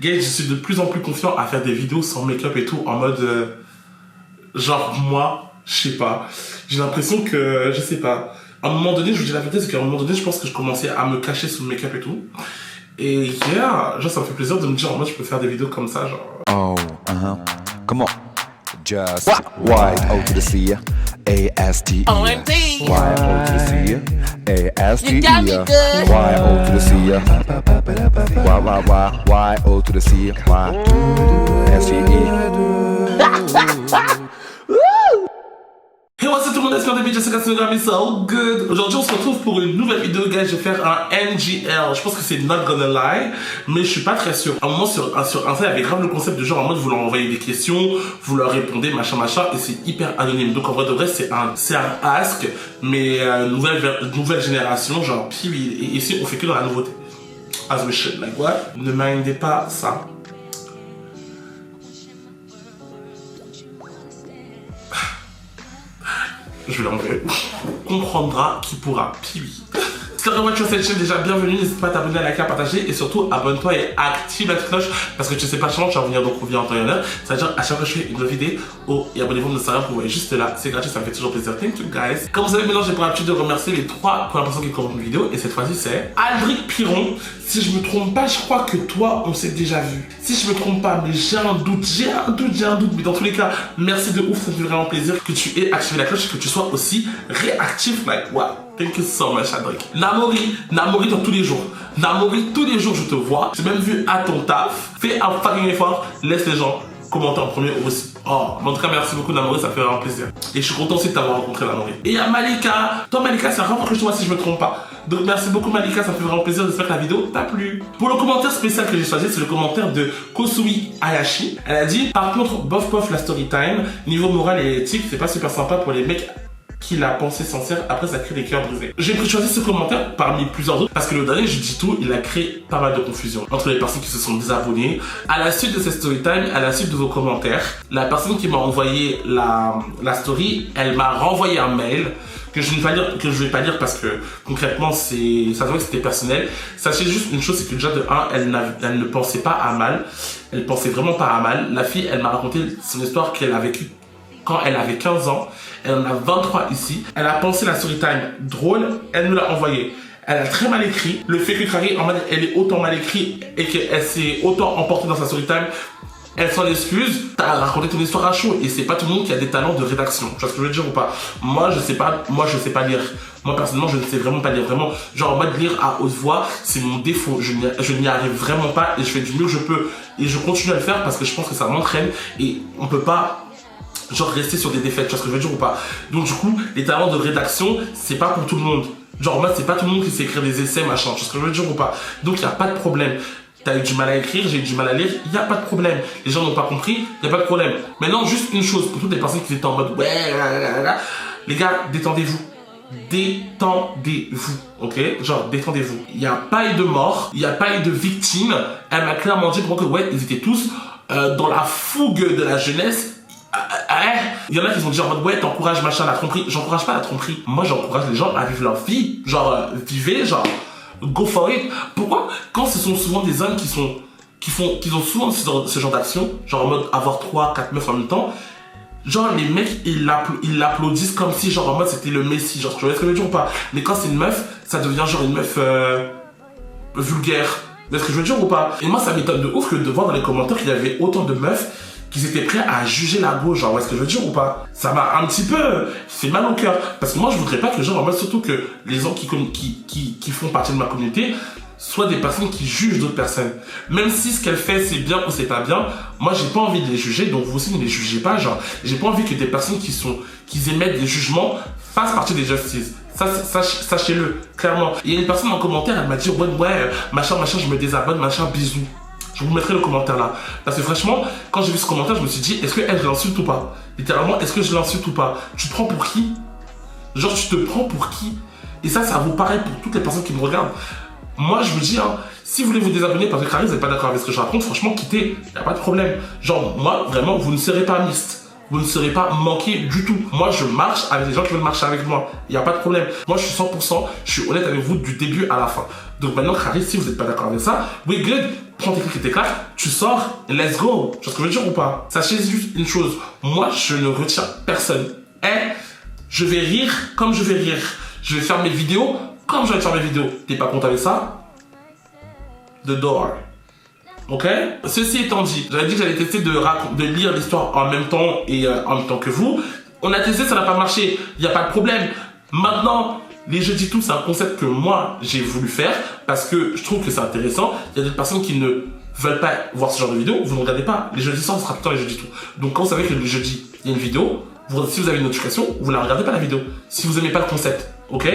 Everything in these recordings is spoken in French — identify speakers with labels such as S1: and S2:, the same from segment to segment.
S1: Guys, je suis de plus en plus confiant à faire des vidéos sans make-up et tout, en mode... genre, moi, je sais pas. J'ai l'impression que... Je sais pas. À un moment donné, je vous dis la vérité, c'est qu'à un moment donné, je pense que je commençais à me cacher sous le make-up et tout. Et hier, genre, ça me fait plaisir de me dire, en mode, je peux faire des vidéos comme ça, genre...
S2: Oh, come on. Just Y-O to the C, A-S-T-E.
S3: OMG.
S2: Y-O to the C, A-S-T-E.
S3: You got me good.
S2: Y-O to the C, Y-O to the C, Y-S-T-E.
S1: Hey, what's up tout le monde, est-ce que vous avez bien c'est so good. Aujourd'hui, on se retrouve pour une nouvelle vidéo, guys. Je vais faire un NGL. Je pense que c'est not gonna lie, mais je suis pas très sûr. À un moment, sur Insta, il y avait grave le concept de genre, en mode, vous leur envoyez des questions, vous leur répondez, machin, et c'est hyper anonyme. Donc, en vrai de vrai, c'est un ask, mais nouvelle génération, genre, puis, et ici, on fait que dans la nouveauté. As we should, like what? Ne mindez pas ça. Je vais l'enlever. Comprendra qui pourra. Piwi. Si tu regardes cette chaîne, déjà bienvenue, n'hésite pas à t'abonner, à liker, à partager et surtout abonne-toi et active la cloche parce que tu sais pas comment tu vas venir donc en temps et en heure. Ça veut dire à chaque fois que je fais une nouvelle vidéo, et abonnez-vous de Instagram, vous voyez juste là, c'est gratuit, ça me fait toujours plaisir. Thank you guys. Comme vous savez maintenant, j'ai pour l'habitude de remercier les 3 premières personnes qui commentent une vidéo et cette fois-ci c'est Aldric Piron. Si je me trompe pas, je crois que toi on s'est déjà vu. Si je me trompe pas, mais j'ai un doute, mais dans tous les cas, merci de ouf, ça me fait vraiment plaisir que tu aies activé la cloche et que tu sois aussi réactif, like what? Thank you so much, Aldric. Namori dans tous les jours. Namori, tous les jours, je te vois. J'ai même vu à ton taf. Fais un fucking effort. Laisse les gens commenter en premier aussi. Oh, en tout cas, merci beaucoup, Namori, ça fait vraiment plaisir. Et je suis content aussi de t'avoir rencontré, Namori. Et il y a Malika. Toi, Malika, c'est rare que je te vois si je me trompe pas. Donc, merci beaucoup, Malika, ça fait vraiment plaisir. J'espère que la vidéo t'a plu. Pour le commentaire spécial que j'ai choisi, c'est le commentaire de Kosui Hayashi. Elle a dit, par contre, bof bof la story time. Niveau moral et éthique, c'est pas super sympa pour les mecs qui la pensée sincère, après ça crée des cœurs brisés. J'ai choisi ce commentaire parmi plusieurs autres parce que le dernier, je dis tout, il a créé pas mal de confusion entre les personnes qui se sont désabonnées. À la suite de cette story time, à la suite de vos commentaires, la personne qui m'a envoyé la story, elle m'a renvoyé un mail que je ne vais pas lire parce que concrètement ça se voit que c'était personnel. Sachez juste une chose, c'est que déjà de 1, elle ne pensait pas à mal, elle pensait vraiment pas à mal. La fille, elle m'a raconté son histoire qu'elle a vécue quand elle avait 15 ans, elle en a 23 ici. Elle a pensé la story time drôle, elle nous l'a envoyé. Elle a très mal écrit. Le fait que Carrie, en mode, elle est autant mal écrit et qu'elle s'est autant emportée dans sa story time, elle s'en excuse. T'as raconté ton histoire à chaud et c'est pas tout le monde qui a des talents de rédaction. Tu vois ce que je veux dire ou pas? Moi, je sais pas lire. Moi, personnellement, je ne sais vraiment pas lire. Vraiment, genre, en mode lire à haute voix, c'est mon défaut. Je n'y arrive vraiment pas et je fais du mieux que je peux. Et je continue à le faire parce que je pense que ça m'entraîne et on peut pas genre rester sur des défaites, tu vois ce que je veux dire ou pas? Donc du coup, les talents de rédaction, c'est pas pour tout le monde. Genre moi, c'est pas tout le monde qui sait écrire des essais, machin, tu vois ce que je veux dire ou pas? Donc il y a pas de problème. T'as eu du mal à écrire, j'ai eu du mal à lire, il y a pas de problème. Les gens n'ont pas compris, il y a pas de problème. Maintenant, juste une chose, pour toutes les personnes qui étaient en mode ouais, les gars, détendez-vous. Détendez-vous, ok? Genre, détendez-vous. Il n'y a pas eu de mort, il n'y a pas eu de victime. Elle m'a clairement dit pour moi que ouais, ils étaient tous dans la fougue de la jeunesse. Il y en a qui vont dire en mode ouais, t'encourages machin la tromperie. J'encourage pas la tromperie. Moi, j'encourage les gens à vivre leur vie. Genre, vivez, genre, go for it. Pourquoi? Quand ce sont souvent des hommes qui ont souvent ce genre d'action, genre en mode avoir 3-4 meufs en même temps, genre les mecs, ils l'applaudissent comme si genre en mode c'était le messie. Genre, tu vois ce que je veux dire ou pas? Mais quand c'est une meuf, ça devient genre une meuf vulgaire. Tu vois ce que je veux dire ou pas? Et moi, ça m'étonne de ouf que de voir dans les commentaires qu'il y avait autant de meufs qu'ils étaient prêts à juger la go, genre, ouais, ce que je veux dire ou pas? Ça m'a un petit peu fait mal au cœur. Parce que moi, je voudrais pas que, genre, en mode, surtout que les gens qui font partie de ma communauté soient des personnes qui jugent d'autres personnes. Même si ce qu'elle fait, c'est bien ou c'est pas bien, moi, j'ai pas envie de les juger, donc vous aussi, ne les jugez pas, genre, j'ai pas envie que des personnes qui émettent des jugements fassent partie des justices. Sachez-le, clairement. Il y a une personne en commentaire, elle m'a dit, ouais, machin, je me désabonne, machin, bisous. Je vous mettrai le commentaire là. Parce que franchement, quand j'ai vu ce commentaire, je me suis dit, est-ce que je l'insulte ou pas? Littéralement, est-ce que je l'insulte ou pas? Tu te prends pour qui? Genre, tu te prends pour qui? Et ça vaut pareil pour toutes les personnes qui me regardent. Moi, je vous dis, hein, si vous voulez vous désabonner parce que Carrie, vous n'êtes pas d'accord avec ce que je raconte, franchement, quittez, il n'y a pas de problème. Genre, moi, vraiment, vous ne serez pas mixte. vous ne serez pas manqué du tout. Moi, je marche avec des gens qui veulent marcher avec moi. Il n'y a pas de problème. Moi, je suis 100%, je suis honnête avec vous du début à la fin. Donc maintenant, Harry, si vous n'êtes pas d'accord avec ça, we good. Prends tes clics et tes claques, tu sors, et let's go. Tu vois ce que je veux dire ou pas? Sachez juste une chose. Moi, je ne retiens personne. Je vais rire comme je vais rire. Je vais faire mes vidéos comme je vais faire mes vidéos. T'es pas content avec ça? The door. Ok? Ceci étant dit, j'avais dit que j'allais tester de lire l'histoire en même temps et en même temps que vous. On a testé, ça n'a pas marché. Il n'y a pas de problème. Maintenant, les jeudis tout, c'est un concept que moi, j'ai voulu faire parce que je trouve que c'est intéressant. Il y a des personnes qui ne veulent pas voir ce genre de vidéo. Vous ne regardez pas. Les jeudis soirs, ce sera tout le temps les jeudis tout. Donc, quand vous savez que le jeudi, il y a une vidéo, si vous avez une notification, vous la regardez pas la vidéo. Si vous aimez pas le concept, ok?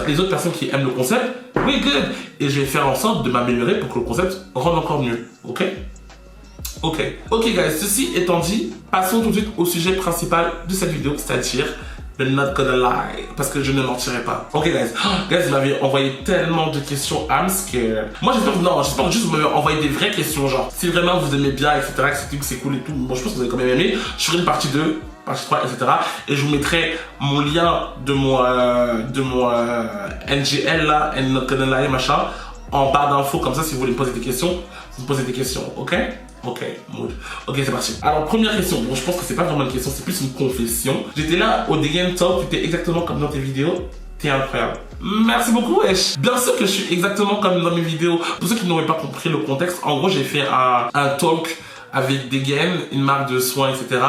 S1: Les autres personnes qui aiment le concept, oui, good. Et je vais faire en sorte de m'améliorer pour que le concept rende encore mieux, ok? Ok, guys, ceci étant dit, passons tout de suite au sujet principal de cette vidéo, c'est-à-dire le not gonna lie, parce que je ne mentirai pas. Ok, guys, vous m'avez envoyé tellement de questions âmes que... Moi, j'espère juste que vous m'avez envoyé des vraies questions, genre, si vraiment vous aimez bien, etc., que c'est cool et tout, bon, je pense que vous avez quand même aimé, je ferai une partie 2, partie 3, etc. Et je vous mettrai mon lien de mon NGL là, and not gonna lie, machin, en barre d'infos, comme ça, si vous voulez me poser des questions, vous me posez des questions, ok? Ok, mood. Ok, c'est parti. Alors, première question. Bon, je pense que c'est pas vraiment une question, c'est plus une confession. J'étais là au Degen Talk, tu étais exactement comme dans tes vidéos. T'es incroyable. Merci beaucoup, wesh. Bien sûr que je suis exactement comme dans mes vidéos. Pour ceux qui n'auraient pas compris le contexte, en gros, j'ai fait un talk avec Degen, une marque de soins, etc.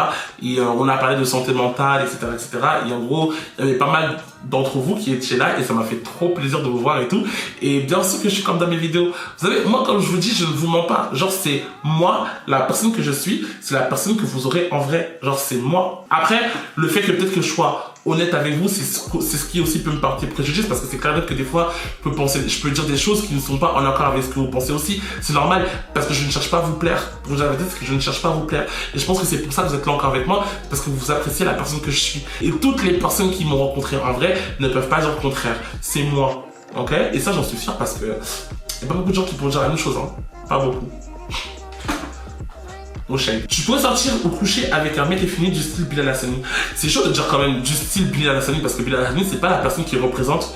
S1: Et on a parlé de santé mentale, etc., etc. Et en gros, il y avait pas mal d'entre vous qui étiez là et ça m'a fait trop plaisir de vous voir et tout. Et bien sûr que je suis comme dans mes vidéos. Vous savez, moi, comme je vous dis, je ne vous mens pas. Genre, c'est moi, la personne que je suis, c'est la personne que vous aurez en vrai. Genre, c'est moi. Après, le fait que peut-être que je sois honnête avec vous, c'est ce qui aussi peut me porter préjudice parce que c'est clair que des fois, je peux dire des choses qui ne sont pas en accord avec ce que vous pensez aussi. C'est normal parce que je ne cherche pas à vous plaire. Vous avez dit que je ne cherche pas à vous plaire. Et je pense que c'est pour ça que vous êtes là encore avec moi parce que vous appréciez la personne que je suis. Et toutes les personnes qui m'ont rencontré en vrai ne peuvent pas dire le contraire. C'est moi. Ok? Et ça, j'en suis fier parce que il y a pas beaucoup de gens qui pourront dire la même chose. Hein. Pas beaucoup. Tu peux sortir ou coucher avec un mec efféminé du style Bilal Hassani. C'est chaud de dire quand même du style Bilal Hassani parce que Bilal Hassani c'est pas la personne qui représente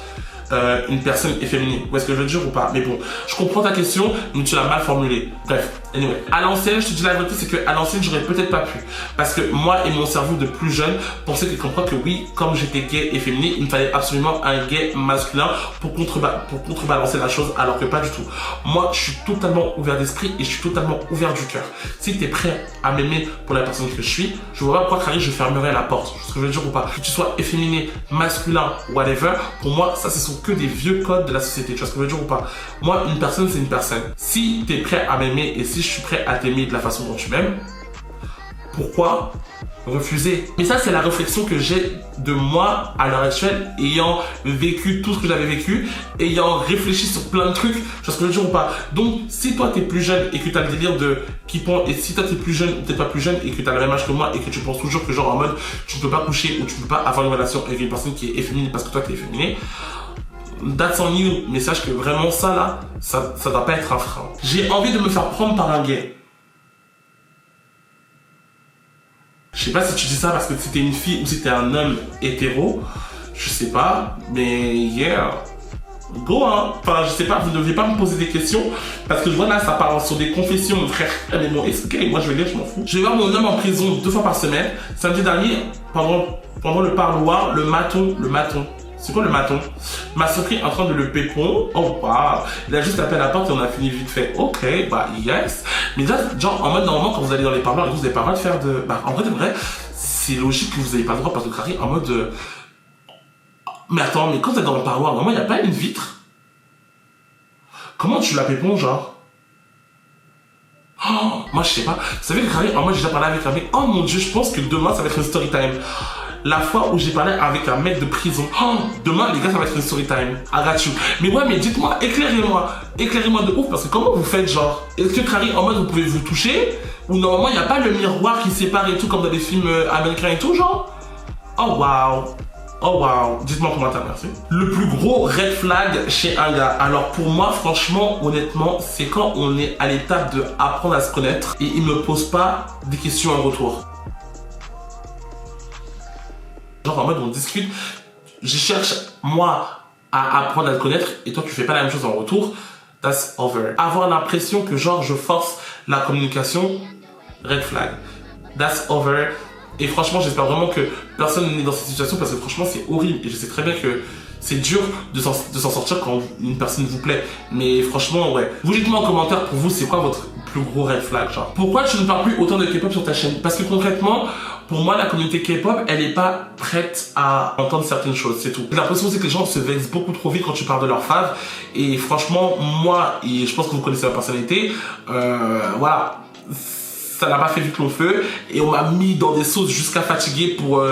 S1: une personne efféminée. Où est-ce que je veux dire ou pas? Mais bon, je comprends ta question, mais tu l'as mal formulée. Bref, anyway. À l'ancienne, je te dis la vérité, c'est que à l'ancienne, j'aurais peut-être pas pu. Parce que moi et mon cerveau de plus jeune pensaient que comprend que oui, comme j'étais gay et féminin, il me fallait absolument un gay masculin pour contrebalancer la chose, alors que pas du tout. Moi, je suis totalement ouvert d'esprit et je suis totalement ouvert du cœur. Si t'es prêt à m'aimer pour la personne que je suis, je vois pas pourquoi Carrie, je fermerai la porte. Ce que je veux dire ou pas. Que tu sois efféminé, masculin, whatever, pour moi, ça, ce sont que des vieux codes de la société. Tu vois ce que je veux dire ou pas? Moi, une personne, c'est une personne. Si t'es prêt à m'aimer et si je suis prêt à t'aimer de la façon dont tu m'aimes, pourquoi refuser? Mais ça, c'est la réflexion que j'ai de moi à l'heure actuelle, ayant vécu tout ce que j'avais vécu, ayant réfléchi sur plein de trucs. Tu vois ce que je veux dire ou pas? Donc, si toi t'es plus jeune et que t'as le délire de qui pense, et si toi t'es plus jeune ou t'es pas plus jeune et que t'as le même âge que moi et que tu penses toujours que genre en mode tu ne peux pas coucher ou tu ne peux pas avoir une relation avec une personne qui est efféminée parce que toi t'es efféminé, that's on you. Mais sache que vraiment ça là, ça doit pas être un frein. J'ai envie de me faire prendre par un gay. Je sais pas si tu dis ça parce que si t'es une fille ou si t'es un homme hétéro, je sais pas, mais yeah, go hein. Enfin, je sais pas, vous ne devez pas me poser des questions parce que je vois là, ça part sur des confessions, mon frère. Mais bon, c'est ok, moi je vais lire, je m'en fous. Je vais voir mon homme en prison 2 fois par semaine. Samedi dernier, pendant le parloir, le maton. C'est quoi le maton? M'a surpris en train de le pépon. Oh waouh. Il a juste tapé à la porte et on a fini vite fait. Ok, bah yes. Mais là, genre en mode normalement quand vous allez dans les parloirs, vous n'avez pas le droit de faire de... Bah en vrai de vrai, c'est logique que vous n'avez pas le droit parce que Carrie en mode... Mais attends, mais quand vous êtes dans le parloir, normalement il n'y a pas une vitre? Comment tu la pépon genre? Oh, moi je sais pas. Vous savez que Carrie, en mode j'ai déjà parlé avec un mec. Oh mon dieu, je pense que demain ça va être une story time. La fois où j'ai parlé avec un mec de prison. Oh, demain, les gars, ça va être une story time. I got you. Mais ouais, mais dites-moi, éclairez-moi. Éclairez-moi de ouf, parce que comment vous faites, genre? Est-ce que Carrie, en mode, vous pouvez vous toucher? Ou normalement, il n'y a pas le miroir qui sépare et tout, comme dans les films américains et tout, genre? Oh, waouh. Oh, waouh. Dites-moi en commentaire, merci. Le plus gros red flag chez un gars. Alors, pour moi, franchement, honnêtement, c'est quand on est à l'étape de apprendre à se connaître et il ne me pose pas des questions en retour. genre en mode on discute, je cherche moi à apprendre à te connaître et toi tu fais pas la même chose en retour, that's over. Avoir l'impression que genre je force la communication, red flag, that's over. Et franchement j'espère vraiment que personne n'est dans cette situation parce que franchement c'est horrible et je sais très bien que c'est dur de s'en sortir quand une personne vous plaît. Mais franchement, ouais. Vous dites-moi en commentaire pour vous, c'est quoi votre plus gros red flag, genre. Pourquoi tu ne parles plus autant de K-pop sur ta chaîne? Parce que concrètement, pour moi, la communauté K-pop, elle est pas prête à entendre certaines choses, c'est tout. J'ai l'impression c'est que les gens se vexent beaucoup trop vite quand tu parles de leur fave. Et franchement, moi, et je pense que vous connaissez ma personnalité, voilà. Ça n'a pas fait vite long feu. Et on m'a mis dans des sauces jusqu'à fatiguer pour...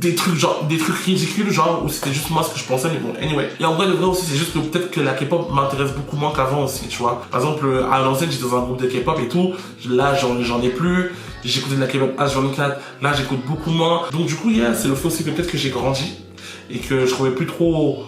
S1: des trucs ridicules genre où c'était juste moi ce que je pensais mais bon anyway et en vrai le vrai aussi c'est juste que peut-être que la K-pop m'intéresse beaucoup moins qu'avant aussi tu vois par exemple à l'ancienne j'étais dans un groupe de K-pop et tout là j'en ai plus j'écoutais de la K-pop H24 là j'écoute beaucoup moins donc du coup c'est le fait aussi que peut-être que j'ai grandi et que je trouvais plus trop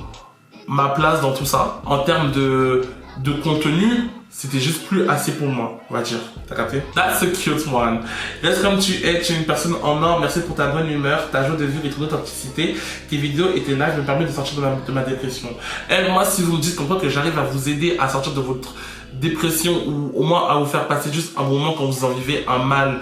S1: ma place dans tout ça en termes de contenu c'était juste plus assez pour moi, on va dire. T'as capté? That's a cute one. Reste comme tu es une personne en or. Merci pour ta bonne humeur, ta joie de vivre et ton authenticité. Tes vidéos et tes lives me permettent de sortir de ma dépression. Et moi, si vous me dites comme quoi que j'arrive à vous aider à sortir de votre dépression ou au moins à vous faire passer juste un moment quand vous en vivez un mal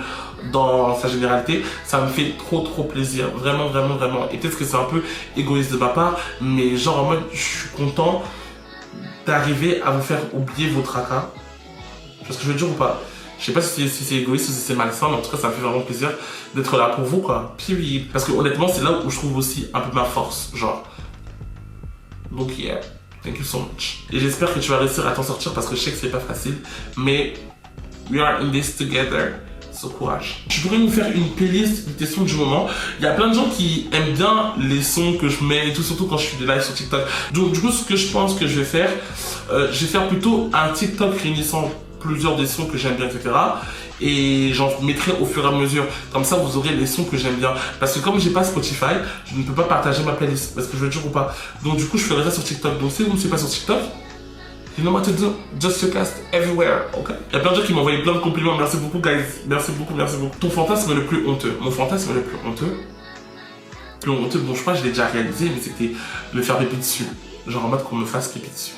S1: dans sa généralité, ça me fait trop plaisir. Vraiment, vraiment, vraiment. Et peut-être que c'est un peu égoïste de ma part, mais genre en mode, je suis content d'arriver à vous faire oublier vos tracas. Tu vois ce que je veux dire ou pas? Je sais pas si c'est égoïste ou si c'est malsain, mais en tout cas ça me fait vraiment plaisir d'être là pour vous quoi. Puis parce que honnêtement c'est là où je trouve aussi un peu ma force, genre. Donc yeah, thank you so much. Et j'espère que tu vas réussir à t'en sortir parce que je sais que c'est pas facile, mais we are in this together. So courage. Je pourrais vous faire une playlist des sons du moment. Il y a plein de gens qui aiment bien les sons que je mets et tout, surtout quand je fais des lives sur TikTok. Donc du coup, ce que je pense que je vais faire plutôt un TikTok réunissant plusieurs des sons que j'aime bien, etc. Et j'en mettrai au fur et à mesure. Comme ça, vous aurez les sons que j'aime bien. Parce que comme j'ai pas Spotify, je ne peux pas partager ma playlist. Parce que je veux dire ou pas. Donc du coup, je ferai ça sur TikTok. Donc si vous ne suivez pas sur TikTok, you know what to do, just cast everywhere, ok? Il y a plein de gens qui m'ont envoyé plein de compliments, merci beaucoup guys, merci beaucoup. Ton fantasme le plus honteux, mon fantasme le plus honteux, bon je crois que je l'ai déjà réalisé, mais c'était me faire pipi dessus, genre en mode qu'on me fasse pipi dessus.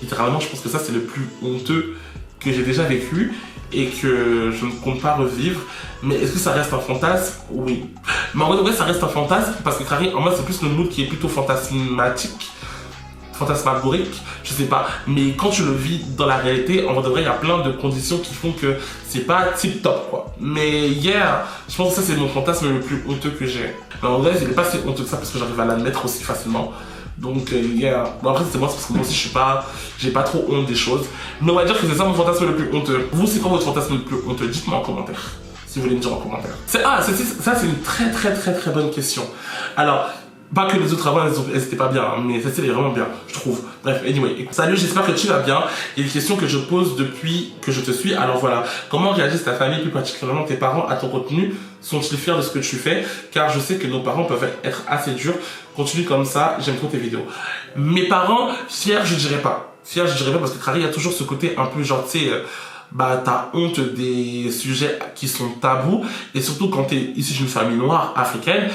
S1: Littéralement je pense que ça c'est le plus honteux que j'ai déjà vécu et que je ne compte pas revivre, mais est-ce que ça reste un fantasme? Oui. Mais en vrai ça reste un fantasme parce que Crary, en moi c'est plus le mood qui est plutôt fantasmatique, fantasmagorique, je sais pas, mais quand tu le vis dans la réalité, en vrai de vrai, il y a plein de conditions qui font que c'est pas tip top quoi. Mais je pense que ça c'est mon fantasme le plus honteux que j'ai. Mais en vrai, il est pas si honteux que ça parce que j'arrive à l'admettre aussi facilement. Donc bon après c'est moi parce que moi aussi j'ai pas trop honte des choses. Mais on va dire que c'est ça mon fantasme le plus honteux. Vous c'est quoi votre fantasme le plus honteux? Dites-moi en commentaire. Si vous voulez me dire en commentaire. Ça c'est une très bonne question. Alors pas que les autres avant, elles étaient pas bien, hein, mais celle-ci elle est vraiment bien, je trouve. Bref, anyway, écoute. Salut, j'espère que tu vas bien. Il y a une question que je pose depuis que je te suis. Alors voilà, comment réagissent ta famille, plus particulièrement tes parents, à ton contenu? Sont-ils fiers de ce que tu fais? Car je sais que nos parents peuvent être assez durs. Continue comme ça, j'aime trop tes vidéos. Mes parents, fiers, je dirais pas. Fiers, je dirais pas parce que Crary, il y a toujours ce côté un peu genre, tu sais, t'as honte des sujets qui sont tabous. Et surtout quand t'es issu d'une famille noire, africaine,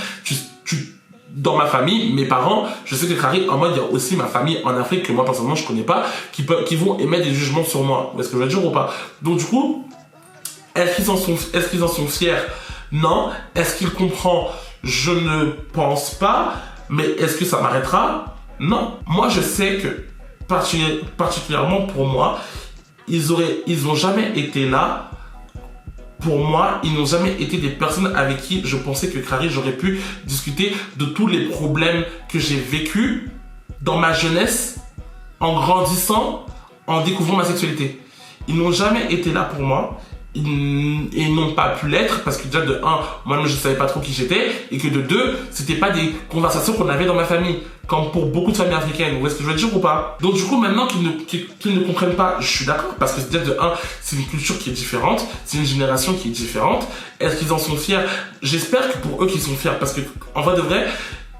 S1: dans ma famille, mes parents, je sais que Crary, en mode, il y a aussi ma famille en Afrique que moi, personnellement, je connais pas, qui vont émettre des jugements sur moi. Est-ce que je veux dire ou pas? Donc, du coup, est-ce qu'ils en sont fiers? Non. Est-ce qu'ils comprennent? Je ne pense pas. Mais est-ce que ça m'arrêtera? Non. Moi, je sais que, particulièrement pour moi, ils ont jamais été là. Pour moi, ils n'ont jamais été des personnes avec qui je pensais que Crary, j'aurais pu discuter de tous les problèmes que j'ai vécus dans ma jeunesse, en grandissant, en découvrant ma sexualité. Ils n'ont jamais été là pour moi. Ils n'ont pas pu l'être parce que déjà de 1, moi-même je savais pas trop qui j'étais et que de 2, c'était pas des conversations qu'on avait dans ma famille comme pour beaucoup de familles africaines. Vous voyez ce que je veux dire ou pas? Donc du coup maintenant qu'ils ne comprennent pas, je suis d'accord parce que déjà de 1, c'est une culture qui est différente, c'est une génération qui est différente. Est-ce qu'ils en sont fiers? J'espère que pour eux qu'ils sont fiers parce que en vrai de vrai,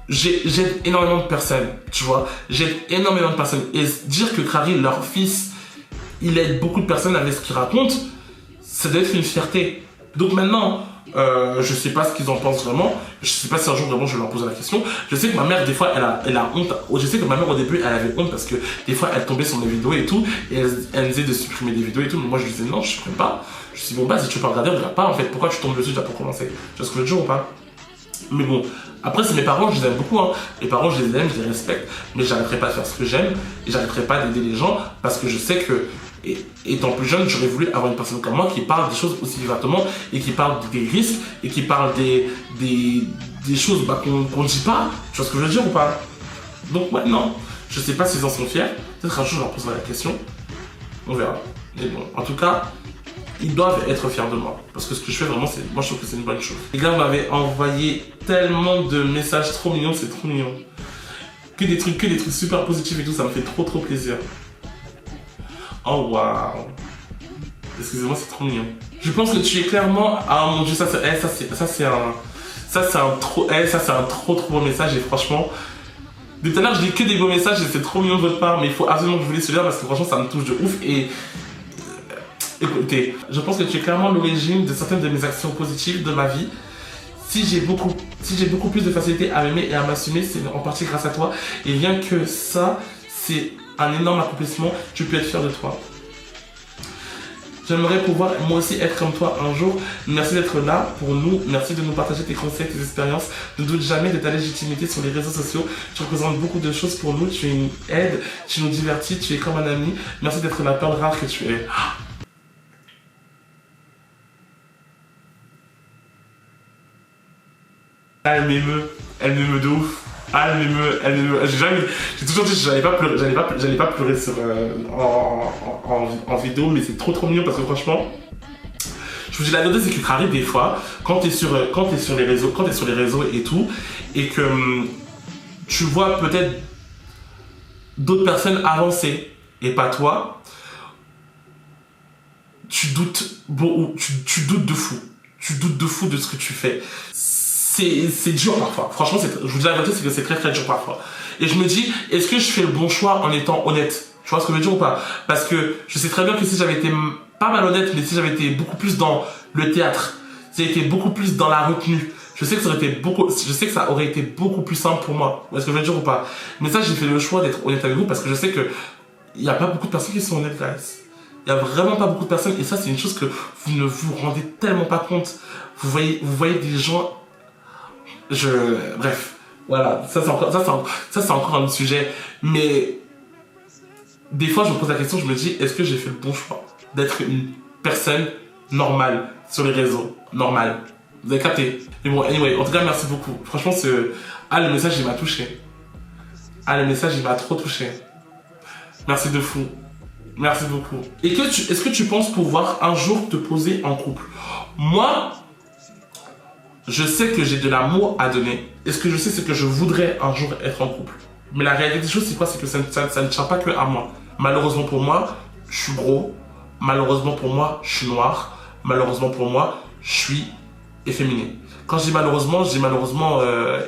S1: j'aide énormément de personnes, tu vois, j'aide énormément de personnes et dire que Crary, leur fils, il aide beaucoup de personnes avec ce qu'il raconte, ça doit être une fierté. Donc maintenant, Je sais pas ce qu'ils en pensent vraiment. Je sais pas si un jour vraiment je vais leur poser la question. Je sais que ma mère, des fois, elle a honte. Je sais que ma mère, au début, elle avait honte parce que des fois, elle tombait sur mes vidéos et tout. Et elle disait de supprimer des vidéos et tout. Mais moi, je lui disais non, je supprime pas. Je lui dis bon, bah, si tu veux pas regarder, regarde pas en fait. Pourquoi tu tombes dessus déjà pour commencer? Tu vois ce que je veux dire ou pas? Mais bon, après, c'est mes parents, je les aime beaucoup. Hein. Les parents, je les aime, je les respecte. Mais j'arrêterai pas de faire ce que j'aime. Et j'arrêterai pas d'aider les gens parce que je sais que. Et étant plus jeune, j'aurais voulu avoir une personne comme moi qui parle des choses aussi ouvertement et qui parle des risques et qui parle des choses qu'on dit pas. Tu vois ce que je veux dire ou pas? Donc ouais, non. Je sais pas s'ils en sont fiers. Peut-être un jour je leur poserai la question. On verra. Mais bon, en tout cas, ils doivent être fiers de moi. Parce que ce que je fais vraiment, moi je trouve que c'est une bonne chose. Les gars m'avaient envoyé tellement de messages trop mignons, c'est trop mignon. Que des trucs super positifs et tout, ça me fait trop plaisir. Oh waouh. Excusez-moi, c'est trop mignon. Je pense que tu es clairement... Ah mon dieu, ça c'est un trop beau message et franchement... De tout à l'heure, je dis que des beaux messages et c'est trop mignon de votre part, mais il faut absolument que je vous lise celui-là parce que franchement, ça me touche de ouf et... Écoutez, je pense que tu es clairement l'origine de certaines de mes actions positives de ma vie. Si j'ai beaucoup plus de facilité à m'aimer et à m'assumer, c'est en partie grâce à toi. Et rien que ça, c'est un énorme accomplissement. Tu peux être fier de toi. J'aimerais pouvoir moi aussi être comme toi un jour. Merci d'être là pour nous. Merci de nous partager tes conseils, tes expériences. Ne doute jamais de ta légitimité sur les réseaux sociaux. Tu représentes beaucoup de choses pour nous. Tu es une aide. Tu nous divertis. Tu es comme un ami. Merci d'être la perle rare que tu es. Elle m'émeut de ouf. Elle m'émeut. J'ai toujours dit que j'allais pas pleurer sur, en vidéo, mais c'est trop mignon parce que franchement, je vous dis la vérité, c'est qu'il arrive des fois, quand t'es sur les réseaux et tout, et que tu vois peut-être d'autres personnes avancer et pas toi, tu doutes tu doutes de fou. Tu doutes de fou de ce que tu fais. C'est dur parfois. Franchement, je vous dis la vérité, c'est que c'est très dur parfois. Et je me dis, est-ce que je fais le bon choix en étant honnête? Tu vois ce que je veux dire ou pas? Parce que je sais très bien que si j'avais été pas malhonnête, mais si j'avais été beaucoup plus dans le théâtre, si j'avais été beaucoup plus dans la retenue, je sais que ça aurait été beaucoup plus simple pour moi. Est-ce que je veux dire ou pas? Mais ça, j'ai fait le choix d'être honnête avec vous parce que je sais que il n'y a pas beaucoup de personnes qui sont honnêtes, guys. Il n'y a vraiment pas beaucoup de personnes et ça, c'est une chose que vous ne vous rendez tellement pas compte. Vous voyez des gens... Bref, voilà, ça c'est encore un autre sujet. Mais des fois, je me pose la question, je me dis, est-ce que j'ai fait le bon choix d'être une personne normale sur les réseaux? Normale. Vous avez capté? Mais bon, anyway, en tout cas, merci beaucoup. Franchement, le message, il m'a touché. Le message, il m'a trop touché. Merci de fou. Merci beaucoup. Est-ce que tu penses pouvoir un jour te poser en couple? Moi, je sais que j'ai de l'amour à donner. Et ce que je sais, c'est que je voudrais un jour être en couple. Mais la réalité des choses, c'est quoi? C'est que ça ne tient pas que à moi. Malheureusement pour moi, je suis gros. Malheureusement pour moi, je suis noir. Malheureusement pour moi, je suis efféminé. Quand je dis malheureusement,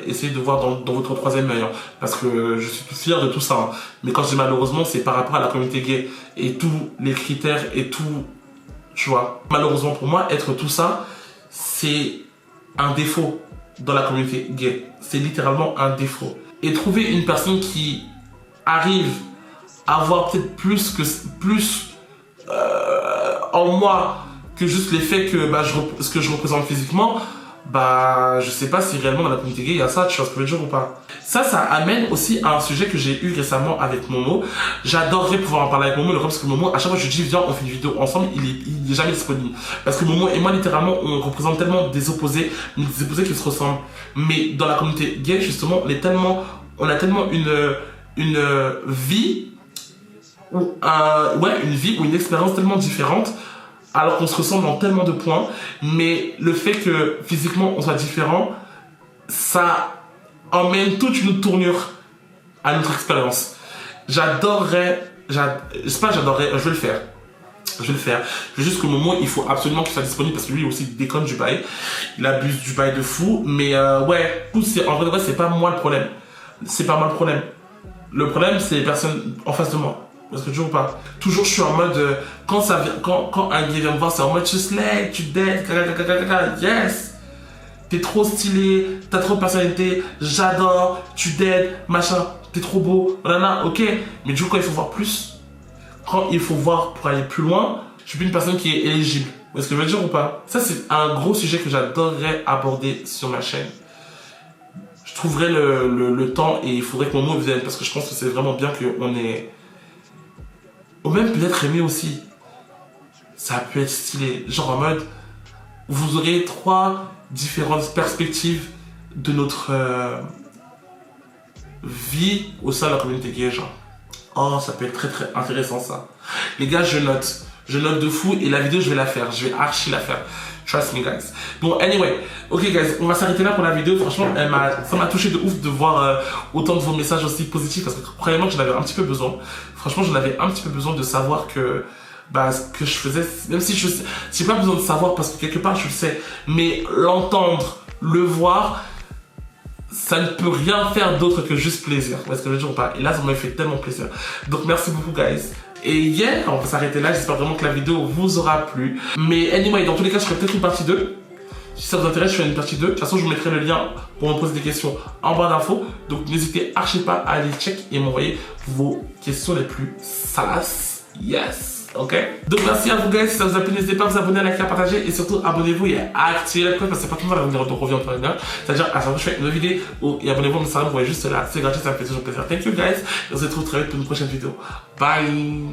S1: essayez de voir dans votre troisième œil. Hein, parce que je suis fier de tout ça. Hein. Mais quand je dis malheureusement, c'est par rapport à la communauté gay. Et tous les critères et tout. Tu vois. Malheureusement pour moi, être tout ça, c'est un défaut dans la communauté gay. C'est littéralement un défaut. Et trouver une personne qui arrive à avoir peut-être plus en moi que juste les faits que ce que je représente physiquement, je sais pas si réellement dans la communauté gay il y a ça, tu vois ce que je veux dire ou pas. Ça amène aussi à un sujet que j'ai eu récemment avec Momo. J'adorerais pouvoir en parler avec Momo, parce que Momo, à chaque fois que je dis viens on fait une vidéo ensemble, il est jamais disponible. Parce que Momo et moi littéralement on représente tellement des opposés, mais des opposés qui se ressemblent. Mais dans la communauté gay justement, on a tellement une vie ou une expérience tellement différente. Alors qu'on se ressemble dans tellement de points, mais le fait que physiquement on soit différent, ça emmène toute une autre tournure à notre expérience. Je vais le faire. Je veux juste que Momo, il faut absolument qu'il soit disponible parce que lui aussi il déconne du bail. Il abuse du bail de fou, mais en vrai, c'est pas moi le problème. C'est pas moi le problème. Le problème, c'est les personnes en face de moi. Parce que toujours pas. Toujours je suis en mode quand ça vient, quand un gay vient me voir, c'est en mode tu slay, tu dead, yes. T'es trop stylé, t'as trop de personnalité, j'adore, tu dead, machin, t'es trop beau, voilà, ok. Mais du coup quand il faut voir plus, quand il faut voir pour aller plus loin, je suis plus une personne qui est éligible. Vous voyez ce que je veux dire ou pas? Ça c'est un gros sujet que j'adorerais aborder sur ma chaîne. Je trouverais le temps et il faudrait que mon mot vienne parce que je pense que c'est vraiment bien qu'on est... Ou même peut-être aimé aussi. Ça peut être stylé. Genre en mode, vous aurez 3 différentes perspectives de notre vie au sein de la communauté gay, genre. Oh, ça peut être très très intéressant ça. Les gars, je note. Je note de fou et la vidéo, je vais la faire. Je vais archi la faire. Trust me, guys. Bon, anyway. Ok, guys, on va s'arrêter là pour la vidéo. Franchement, ça m'a touché de ouf de voir autant de vos messages aussi positifs parce que premièrement, j'en avais un petit peu besoin. Franchement, j'en avais un petit peu besoin de savoir que ce que je faisais, même si j'ai pas besoin de savoir parce que quelque part je le sais, mais l'entendre, le voir, ça ne peut rien faire d'autre que juste plaisir. Parce que je veux dire ou pas. Et là, ça m'a fait tellement plaisir. Donc merci beaucoup, guys. Et yeah, on va s'arrêter là. J'espère vraiment que la vidéo vous aura plu. Mais anyway, dans tous les cas, je ferai peut-être une partie 2. Si ça vous intéresse, je ferai une partie 2. De toute façon, je vous mettrai le lien pour me poser des questions en barre d'infos. Donc n'hésitez archi pas à aller check et m'envoyer vos questions les plus salaces. Yes. Ok, donc merci à vous guys, si ça vous a plu n'hésitez pas à vous abonner, à liker, à partager et surtout abonnez-vous et activez la cloche parce que c'est pas tout le monde qui va venir revient en temps réel. C'est-à-dire à chaque fois que je fais une nouvelle vidéo et abonnez-vous à mon Instagram, vous voyez juste là, c'est gratuit, ça me fait toujours plaisir. Thank you guys et on se retrouve très vite pour une prochaine vidéo. Bye.